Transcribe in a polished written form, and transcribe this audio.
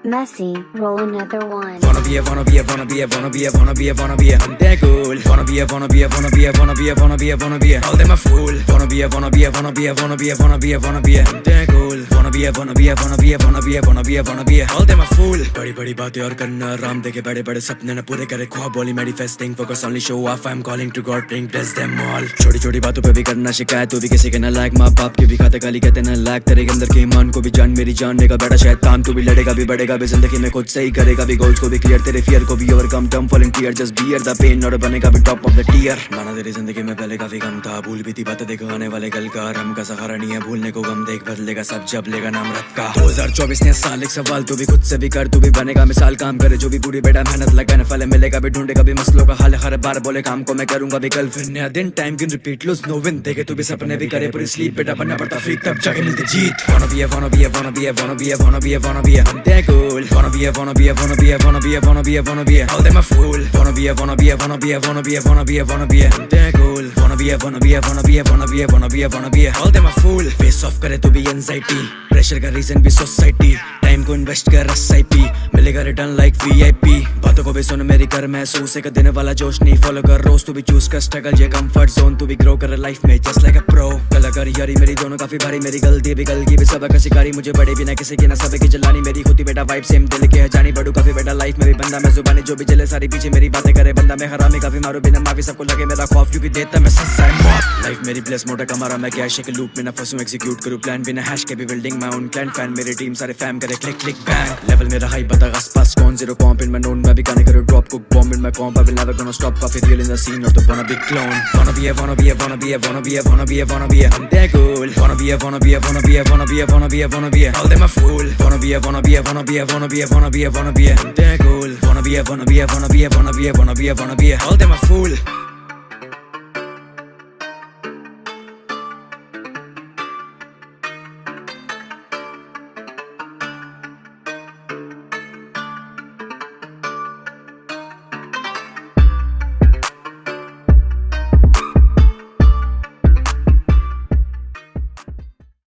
Messi, roll another one. Wanna be a, wanna be a, wanna be a, wanna be a, wanna be a, wanna be a, they're cool. Wanna be a, wanna be a, wanna be a, wanna be a, wanna be a, wanna be a, all them a fool. Wanna be a, wanna be a, wanna be a, wanna be a, wanna be a, wanna be a, they're cool. Wanna be a, wanna be a, wanna be a, wanna be a, wanna be a, wanna be a, all them a fool. बड़ी बड़ी बातें और करना राम देखे बड़े बड़े सपने न पूरे करे ख्वाब बोली manifesting focus only show off I'm calling to God bring bless them all. छोटी छोटी बातों पे भी करना शिकायत तू भी किसी के न लायक माँ बाप के भी खाते गाली कहते न लायक तेरे अंदर के ईमान को भी जान मेरी जानने का बेटा शायद काम तू भी लड़ेगा भी बढ़ेगा भी जिंदगी में खुद सही करेगा भी गोल्स को भी क्लियर तेरे फियर को भी ओवरकम टर्म falling tear just bear the pain और बनेगा भी टॉप ऑफ द टीयर माना तेरी जिंदगी में पहले काफी कम था भूल भी थी बातें देखो आने वाले कल का हम का सहारा नहीं है भूलने को गम देख बदलेगा सब जब लेगा नाम रब का 2024 ने साल एक सवाल तू भी खुद से भी कर तू भी बनेगा मिसाल काम करे जो भी पूरी बेटा मेहनत लगाने फल मिलेगा भी ढूंढेगा भी मसलों का हाल हर बार बोले काम को मैं करूंगा भी कल फिर नया दिन time can repeat lose no win देखे तू भी सपने भी करे पूरी स्लीप बेटा बनना पड़ता फ्री तब जाके मिलती जीत wanna be a wanna be a wanna be a wanna be a wanna be a wanna be a they're cool wanna be a wanna be a wanna be a wanna be a wanna be a wanna be a all them a fool wanna be a wanna be a wanna be a wanna be a wanna be a wanna be a they're cool wanna be a wanna be a wanna be a wanna be a wanna be a wanna be a all them a fool face off करे तो भी anxiety pressure का reason भी society time को invest कर SIP मिलेगा return like VIP बातों को भी सुन मेरी कर महसूस एक देने वाला जोश नहीं फॉलो कर रोज तू भी चूज कर स्ट्रगल ये कंफर्ट जोन तू भी ग्रो कर लाइफ में जस्ट लाइक अ प्रो कलाकार यारी मेरी दोनों काफी भारी मेरी गलती भी कल की भी सब का शिकारी मुझे बड़े बिना किसी की ना सब की जलानी मेरी होती बेटा वाइब सेम दिल के है जानी बड़ू काफी बेटा लाइफ में भी बंदा मैं जुबानी जो भी चले सारी पीछे मेरी बातें करे बंदा मैं हरामी काफी मारू बिना माफी सबको लगे मेरा खौफ क्योंकि देता मैं सच्चा मौत लाइफ मेरी प्लेस मोटा कमारा मैं कैश के लूप में ना फंसूं एग्जीक्यूट करूं प्लान बिना हैश के भी building my own client fan मेरी टीम सारे फैम करे क्लिक क्लिक बैंग लेवल मेरा हाई बता आसपास कौन जीरो कॉम्प इन मैं नोन मैं भी गाने करूं drop cook bomb in my comp I will never gonna stop काफी रियल इन द सीन और तो wanna be clone wanna be a wanna be a wanna be a wanna be a wanna be a wanna be a they're cool wanna be a wanna be a wanna be a wanna be a wanna be a wanna be a all them a fool wanna be a wanna be a wanna be a wanna be a wanna be a wanna be a they're cool wanna be a wanna be a wanna be a wanna be a wanna be a wanna be a all them a fool